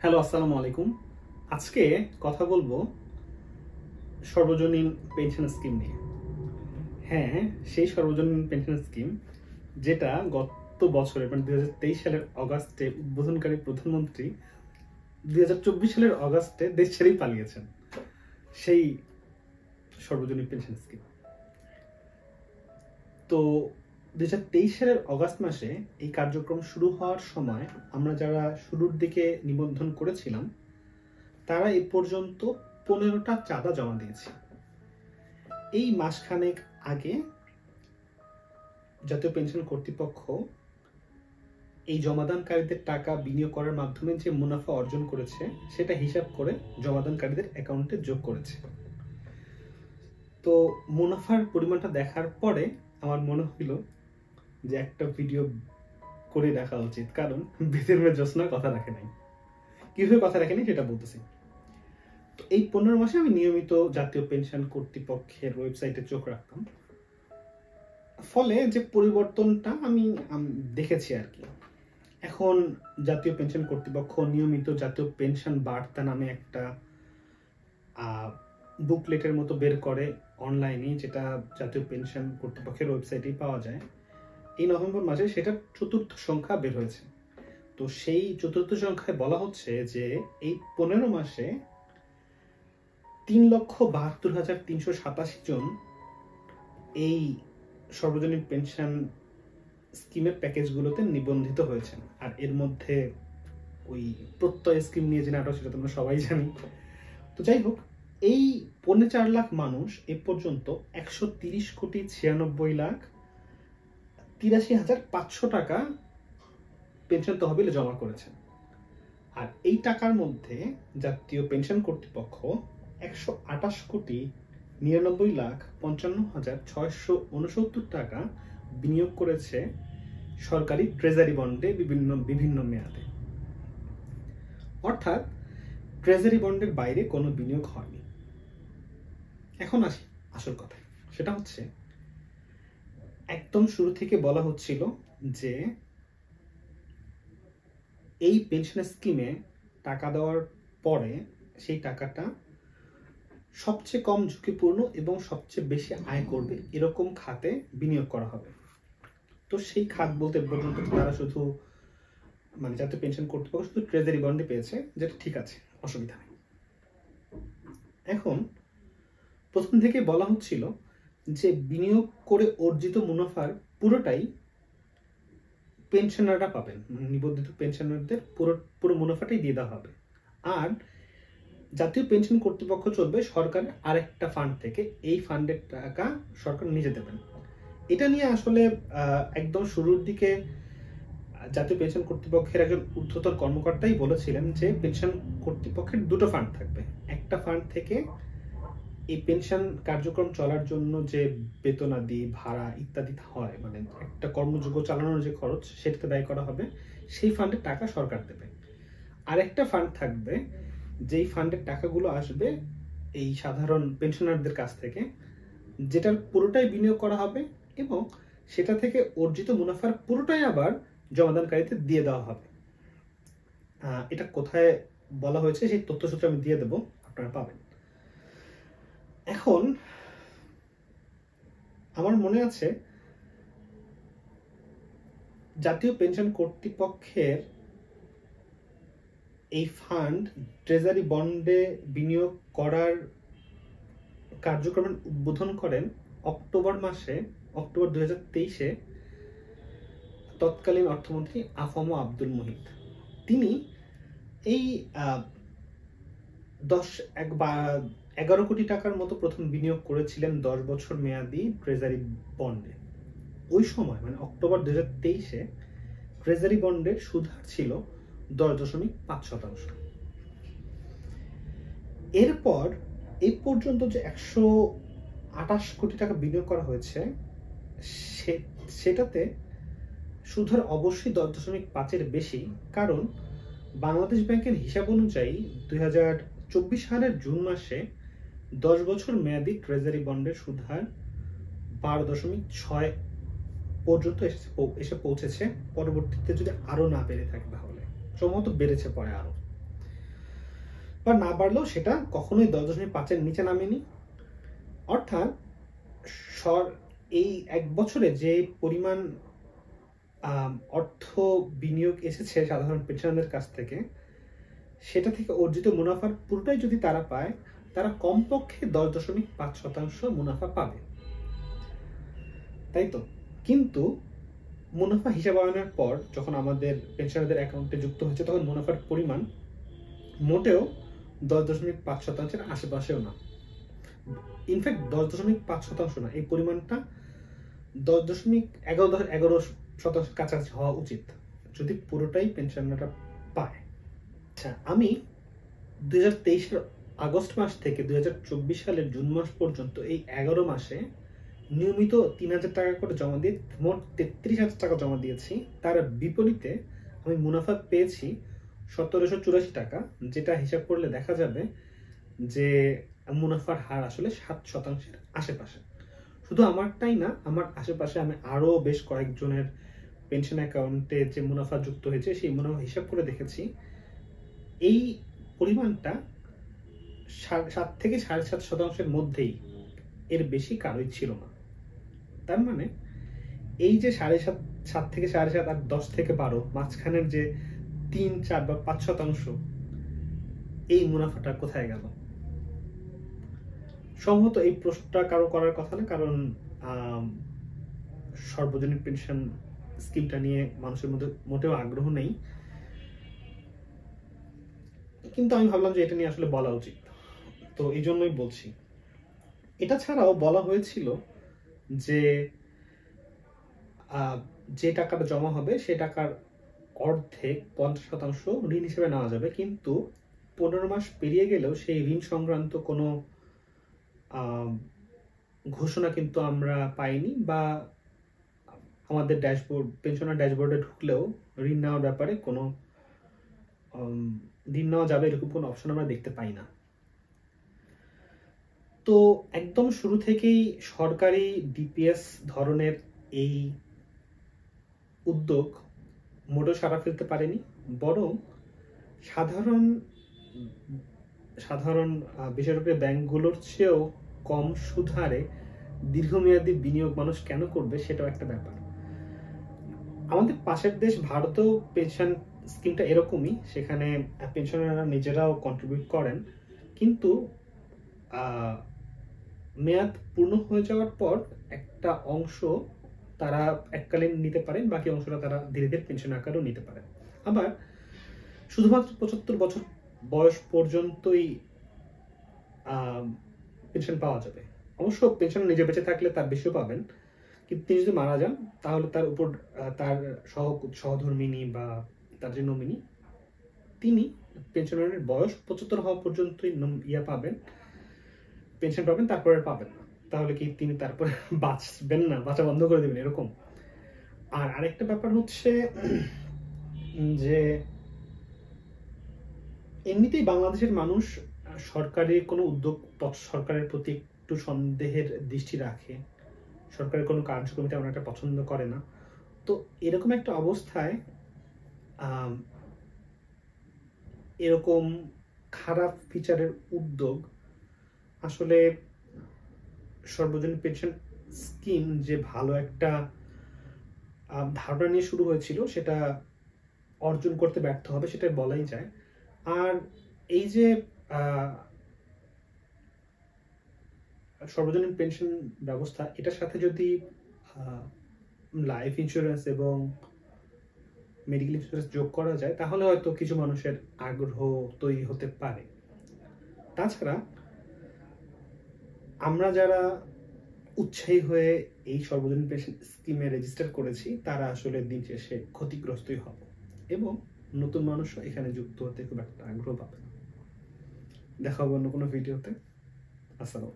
Hello, আসসালামু আলাইকুম। আজকে কথা বলবো সর্বজনীন পেনশন স্কিম নিয়ে। হ্যাঁ, সেই সর্বজনীন পেনশন স্কিম যেটা গত বছরে মানে 2023 সালের অগাস্টে উদ্বোধনকারী প্রধানমন্ত্রী 2024 সালের অগাস্টে দেশ ছেড়েই পালিয়েছেন। সেই সর্বজনীন পেনশন স্কিম। তো 2023 সালের অগাস্ট মাসে এই কার্যক্রম শুরু হওয়ার সময় আমরা যারা শুরুর দিকে নিবন্ধন করেছিলাম তারা এ পর্যন্ত 15টা চাঁদা জমা দিয়েছে। এই মাসখানেক আগে জাতীয় পেনশন কর্তৃপক্ষ এই জমাদানকারীদের টাকা বিনিয়োগ করার মাধ্যমে যে মুনাফা অর্জন করেছে সেটা হিসাব করে জমাদানকারীদের অ্যাকাউন্টে যোগ করেছে। তো মুনাফার পরিমাণটা দেখার পরে আমার মনে হলো যে একটা ভিডিও করে দেখা উচিত, কারণ বেতের মেয়ে জ্যোৎস্না কথা রাখে নাই। কিভাবে কথা রাখেনি সেটা বলতেছি। তো এই 15 মাসে আমি নিয়মিত জাতীয় পেনশন কর্তৃপক্ষের ওয়েবসাইটে চোখ রাখতাম, ফলে যে পরিবর্তনটা আমি দেখেছি আর কি। এখন জাতীয় পেনশন কর্তৃপক্ষ নিয়মিত জাতীয় পেনশন বার্তা নামে একটা বুকলেটের মতো বের করে অনলাইনে, যেটা জাতীয় পেনশন কর্তৃপক্ষের ওয়েবসাইটেই পাওয়া যায়। এই নভেম্বর মাসে সেটার 4র্থ সংখ্যা বের হয়েছে। তো সেই 4র্থ সংখ্যায় বলা হচ্ছে যে এই 15 মাসে 3,72,387 জন এই সর্বজনীন পেনশন স্কিমের প্যাকেজগুলোতে নিবন্ধিত হয়েছেন। আর এর মধ্যে ওই প্রত্যয় স্কিম নিয়ে যে নাটক সেটা তোমরা সবাই জানি। তো যাই হোক, এই 4.5 লাখ মানুষ এ পর্যন্ত 130,96,83,500 টাকা পেনশন তহবিলে জমা করেছেন। আর এই টাকার মধ্যে জাতীয় পেনশন কর্তৃপক্ষ 128,99,55,669 টাকা বিনিয়োগ করেছে সরকারি ট্রেজারি বন্ডে বিভিন্ন মেয়াদে। অর্থাৎ ট্রেজারি বন্ডের বাইরে কোনো বিনিয়োগ হয়নি। এখন আসি আসল কথায়, সেটা হচ্ছে একদম শুরু থেকে বলা হচ্ছিল যে এই পেনশন স্কিমে টাকা দেওয়ার পরে সেই টাকাটা সবচেয়ে কম ঝুঁকিপূর্ণ এবং সবচেয়ে বেশি আয় করবে এরকম খাতে বিনিয়োগ করা হবে। তো সেই খাত বলতে পর্যন্ত তারা শুধু মানে জাতীয় পেনশন কর্তৃপক্ষ শুধু ট্রেজারি বন্ডে পেয়েছে, যেটা ঠিক আছে, অসুবিধা নেই। এখন প্রথম থেকে বলা হচ্ছিল যে বিনিয়োগ করে অর্জিত মুনাফার পুরোটাই পেনশনাররা পাবেন, নিবন্ধিত পেনশনারদের পুরো মুনাফাটাই দিয়ে দেওয়া হবে। আর জাতীয় পেনশন কর্তৃপক্ষ চলবে সরকারের আরেকটা ফান্ড থেকে, এই ফান্ডের টাকা সরকার নিজে দেবেন। এটা নিয়ে আসলে একদম শুরুর দিকে জাতীয় পেনশন কর্তৃপক্ষের একজন ঊর্ধ্বতন কর্মকর্তাই বলেছিলেন যে পেনশন কর্তৃপক্ষের দুটো ফান্ড থাকবে। একটা ফান্ড থেকে এই পেনশন কার্যক্রম চলার জন্য যে বেতনাদি ভাড়া ইত্যাদি হয়, মানে একটা কর্মযোগ্য চালানোর যে খরচ সেটাতে ব্যয় করা হবে, সেই ফান্ডের টাকা সরকার দেবে। আর একটা ফান্ড থাকবে যেই ফান্ডের টাকাগুলো আসবে এই সাধারণ পেনশনারদের কাছ থেকে, যেটার পুরোটাই বিনিয়োগ করা হবে এবং সেটা থেকে অর্জিত মুনাফার পুরোটাই আবার জমাদানকারীদের দিয়ে দেওয়া হবে। এটা কোথায় বলা হয়েছে সেই তথ্যসূত্র আমি দিয়ে দেবো, আপনারা পাবেন। এখন আমার মনে আছে জাতীয় পেনশন কর্তৃপক্ষের এই ফান্ড ট্রেজারি বন্ডে বিনিয়োগ করার কার্যক্রমের উদ্বোধন করেন অক্টোবর 2023-এ তৎকালীন অর্থমন্ত্রী আফম আব্দুল মুহিত। তিনি এই 11 কোটি টাকার মতো প্রথম বিনিয়োগ করেছিলেন 10 বছর মেয়াদী ট্রেজারি বন্ডে। ওই সময় মানে অক্টোবর 2023-এ ট্রেজারি বন্ডের সুদহার ছিল 10.5%। এরপর এই পর্যন্ত যে 128 কোটি টাকা বিনিয়োগ করা হয়েছে সেটাতে সুদহার অবশ্যই 10.5-এর বেশি, কারণ বাংলাদেশ ব্যাংকের হিসাব অনুযায়ী 2024 সালের জুন মাসে 10 বছর মেয়াদী ট্রেজারি বন্ডের সুদহার 12.6 পর্যন্ত এসে পৌঁছেছে। পরবর্তীতে যদি আরো না বেড়ে থাকে তাহলে সম্ভবত বেড়েছে পরে আরো। বা না বাড়লেও সেটা কখনোই 10.5-এর নিচে নামেনি। অর্থাৎ এই 1 বছরে যে পরিমাণ অর্থ বিনিয়োগ এসেছে সাধারণ পেনশনারদের কাছ থেকে, সেটা থেকে অর্জিত মুনাফার পুরোটাই যদি তারা পায়, তারা কমপক্ষে 10.5% মুনাফা পাবে, তাই তো? কিন্তু মুনাফা হিসাবায়নের পর যখন আমাদের পেনশনারদের অ্যাকাউন্টে যুক্ত হচ্ছে, তখন মুনাফার পরিমাণ মোটেও 10.5%-এর আশেপাশেও না। ইনফ্যাক্ট 10.5% না, এই পরিমাণটা 10.11% কাছাকাছি হওয়া উচিত যদি পুরোটাই পেনশনাররা পায়। আচ্ছা, আমি 2023-এর আগস্ট মাস থেকে 2024 সালের জুন মাস পর্যন্ত এই 11 মাসে নিয়মিত 3,000 টাকা করে জমা দিয়ে মোট 33,000 টাকা জমা দিয়েছি। তার বিপরীতে আমি মুনাফা পেয়েছি 1,784 টাকা, যেটা হিসাব করলে দেখা যাবে যে মুনাফার হার আসলে 7%-এর আশেপাশে। শুধু আমারটাই না, আমার আশেপাশে আমি আরো বেশ কয়েকজনের পেনশন অ্যাকাউন্টে যে মুনাফা যুক্ত হয়েছে, সেই মুনাফা হিসাব করে দেখেছি এই পরিমাণটা 7 থেকে 7.5%-এর মধ্যেই, এর বেশি কারোই ছিল না। তার মানে এই যে 7.5 থেকে 7.5 আর 10 থেকে 12 মাঝখানের যে 3, 4 বা 5%, এই মুনাফাটা কোথায় গেল? সম্ভবত এই প্রশ্নটা কারো করার কথা না, কারণ সর্বজনীন পেনশন স্কিমটা নিয়ে মানুষের মধ্যে মোটেও আগ্রহ নেই। কিন্তু আমি ভাবলাম যে এটা নিয়ে আসলে বলা উচিত, তো এই জন্যই বলছি। এটা ছাড়াও বলা হয়েছিল যে যে টাকাটা জমা হবে সে টাকার অর্ধেক 50% ঋণ হিসেবে নেওয়া যাবে, কিন্তু 15 মাস পেরিয়ে গেলেও সেই ঋণ সংক্রান্ত কোনো ঘোষণা কিন্তু আমরা পাইনি, বা আমাদের পেনশনার ড্যাশবোর্ডে ঢুকলেও ঋণ নেওয়ার ব্যাপারে কোনো ঋণ নেওয়া যাবে এরকম কোনো অপশন আমরা দেখতে পাই না। তো একদম শুরু থেকেই সরকারি ডিপিএস ধরনের এই উদ্যোগ মোটেও সাড়া ফেলতে পারেনি, বরং সাধারণ বেসরকারি ব্যাংকগুলোর চেয়েও কম সুদ হারে দীর্ঘমেয়াদী বিনিয়োগ মানুষ কেন করবে, সেটাও একটা ব্যাপার। আমাদের পাশের দেশ ভারতেও পেনশন স্কিমটা এরকমই, সেখানে পেনশনাররা নিজেরাও কন্ট্রিবিউট করেন, কিন্তু মেয়াদ পূর্ণ হয়ে যাওয়ার পর একটা অংশ তারা এককালীন নিতে পারেন, বাকি অংশটা তারা ধীরে ধীরে পেনশন আকারেও নিতে পারেন। আবার শুধুমাত্র 75 বছর বয়স পর্যন্তই পেনশন পাওয়া যাবে। অবশ্য পেনশন নিজে বেঁচে থাকলে তার বেশিও পাবেন, কিন্তু তিনি যদি মারা যান তাহলে তার উপর তার সহধর্মিনী বা তার যে নমিনি, তিনি পেনশনারের বয়স 75 হওয়া পর্যন্তই পেনশন পাবেন, তারপরে পাবেন না। তাহলে কি তিনি তারপরে বাঁচবেন না, বাঁচা বন্ধ করে দেবেন এরকম? আর আরেকটা ব্যাপার হচ্ছে যে এমনিতেই বাংলাদেশের মানুষ সরকারি কোনো উদ্যোগ, সরকারের প্রতি একটু সন্দেহের দৃষ্টি রাখে, সরকারের কোনো কার্যক্রম তেমন একটা পছন্দ করে না। তো এরকম একটা অবস্থায় এরকম খারাপ ফিচারের উদ্যোগ আসলে সর্বজনীন পেনশন স্কিম যে ভালো একটা ধারণা নিয়ে শুরু হয়েছিল সেটা অর্জন করতে ব্যর্থ হবে, সেটা বলাই যায়। আর এই যে সর্বজনীন পেনশন ব্যবস্থা, এটার সাথে যদি লাইফ ইন্স্যুরেন্স এবং মেডিকেল ইন্স্যুরেন্স যোগ করা যায়, তাহলে হয়তো কিছু মানুষের আগ্রহ তৈরি হতে পারে। তাছাড়া আমরা যারা উৎসাহী হয়ে এই সর্বজনীন পেনশন স্কিমে রেজিস্টার করেছি, তারা আসলে দিন শেষে ক্ষতিগ্রস্তই হবে, এবং নতুন মানুষও এখানে যুক্ত হতে খুব একটা আগ্রহ পাবে না। দেখা হবে অন্য কোনো ভিডিওতে। আসসালাম।